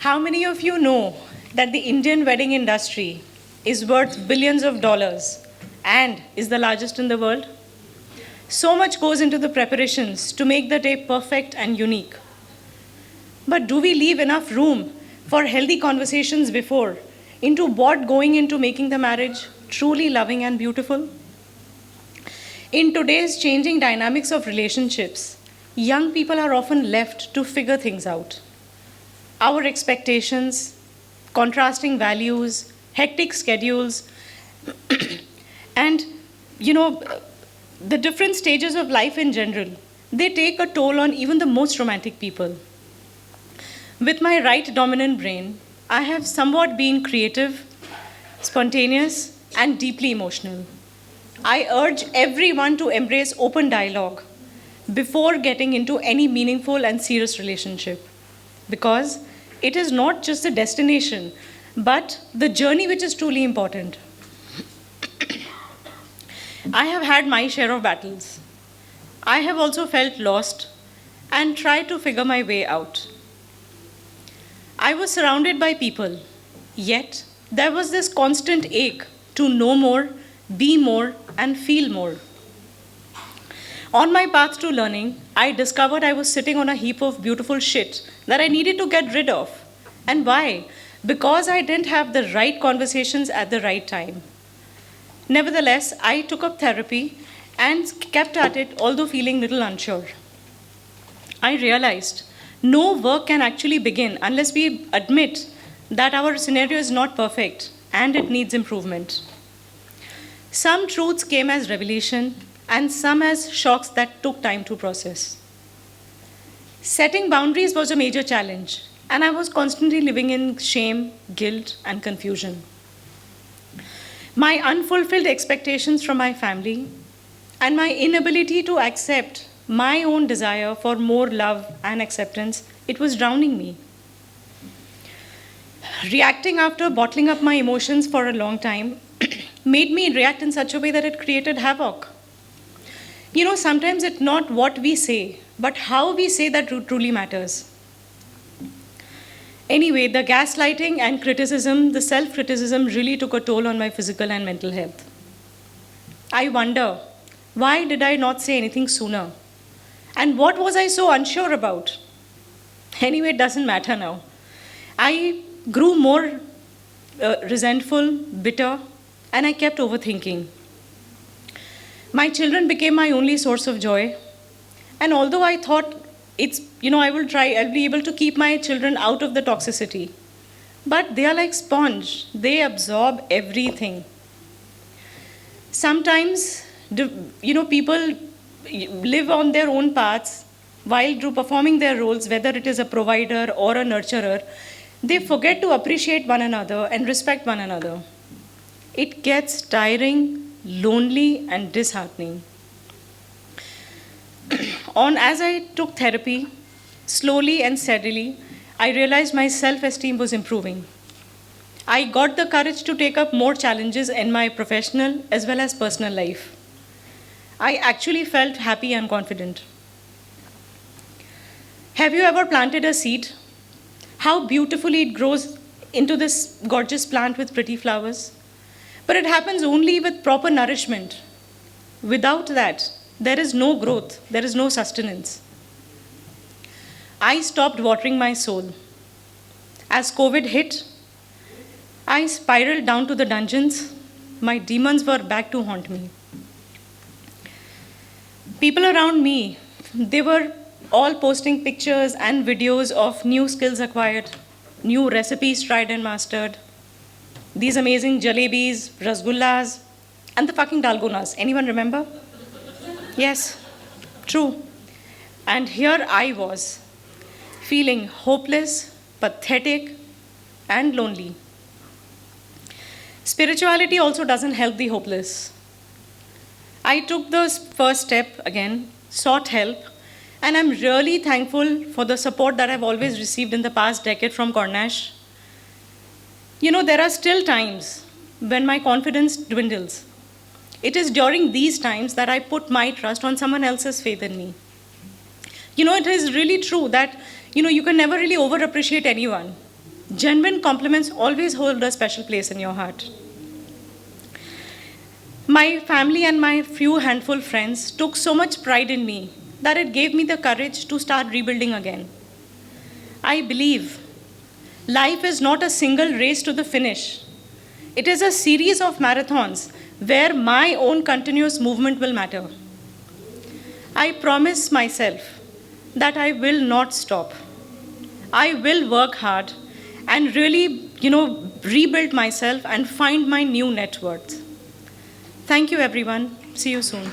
How many of you know that the Indian wedding industry is worth billions of dollars and is the largest in the world? So much goes into the preparations to make the day perfect and unique. But do we leave enough room for healthy conversations before into what going into making the marriage truly loving and beautiful? In today's changing dynamics of relationships, young people are often left to figure things out. Our expectations, contrasting values, hectic schedules, and the different stages of life in general, they take a toll on even the most romantic people. With my right dominant brain, I have somewhat been creative, spontaneous, and deeply emotional. I urge everyone to embrace open dialogue before getting into any meaningful and serious relationship, because it is not just the destination, but the journey which is truly important. I have had my share of battles. I have also felt lost and tried to figure my way out. I was surrounded by people, yet there was this constant ache to know more, be more, and feel more. On my path to learning, I discovered I was sitting on a heap of beautiful shit that I needed to get rid of. And why? Because I didn't have the right conversations at the right time. Nevertheless, I took up therapy and kept at it, although feeling little unsure. I realized no work can actually begin unless we admit that our scenario is not perfect and it needs improvement. Some truths came as revelation and some as shocks that took time to process. Setting boundaries was a major challenge, and I was constantly living in shame, guilt, and confusion. My unfulfilled expectations from my family and my inability to accept my own desire for more love and acceptance, it was drowning me. Reacting after bottling up my emotions for a long time made me react in such a way that it created havoc. Sometimes it's not what we say, but how we say that truly matters. Anyway, the gaslighting and criticism, the self-criticism really took a toll on my physical and mental health. I wonder, why did I not say anything sooner? And what was I so unsure about? Anyway, it doesn't matter now. I grew more resentful, bitter, and I kept overthinking. My children became my only source of joy. And although I thought I'll be able to keep my children out of the toxicity. But they are like sponge. They absorb everything. Sometimes, people live on their own paths while performing their roles, whether it is a provider or a nurturer. They forget to appreciate one another and respect one another. It gets tiring, lonely, and disheartening. As I took therapy, slowly and steadily, I realized my self-esteem was improving. I got the courage to take up more challenges in my professional as well as personal life. I actually felt happy and confident. Have you ever planted a seed? How beautifully it grows into this gorgeous plant with pretty flowers. But it happens only with proper nourishment. Without that, there is no growth, there is no sustenance. I stopped watering my soul. As COVID hit, I spiraled down to the dungeons. My demons were back to haunt me. People around me, they were all posting pictures and videos of new skills acquired, new recipes tried and mastered, these amazing jalebis, rasgullas, and the fucking dalgonas. Anyone remember? Yes, true. And here I was, feeling hopeless, pathetic, and lonely. Spirituality also doesn't help the hopeless. I took the first step again, sought help, and I'm really thankful for the support that I've always received in the past decade from Cornash. There are still times when my confidence dwindles. It is during these times that I put my trust on someone else's faith in me. It is really true that, you can never really over-appreciate anyone. Genuine compliments always hold a special place in your heart. My family and my few handful friends took so much pride in me that it gave me the courage to start rebuilding again. I believe life is not a single race to the finish. It is a series of marathons where my own continuous movement will matter. I promise myself that I will not stop. I will work hard and really, rebuild myself and find my new net worth. Thank you, everyone. See you soon.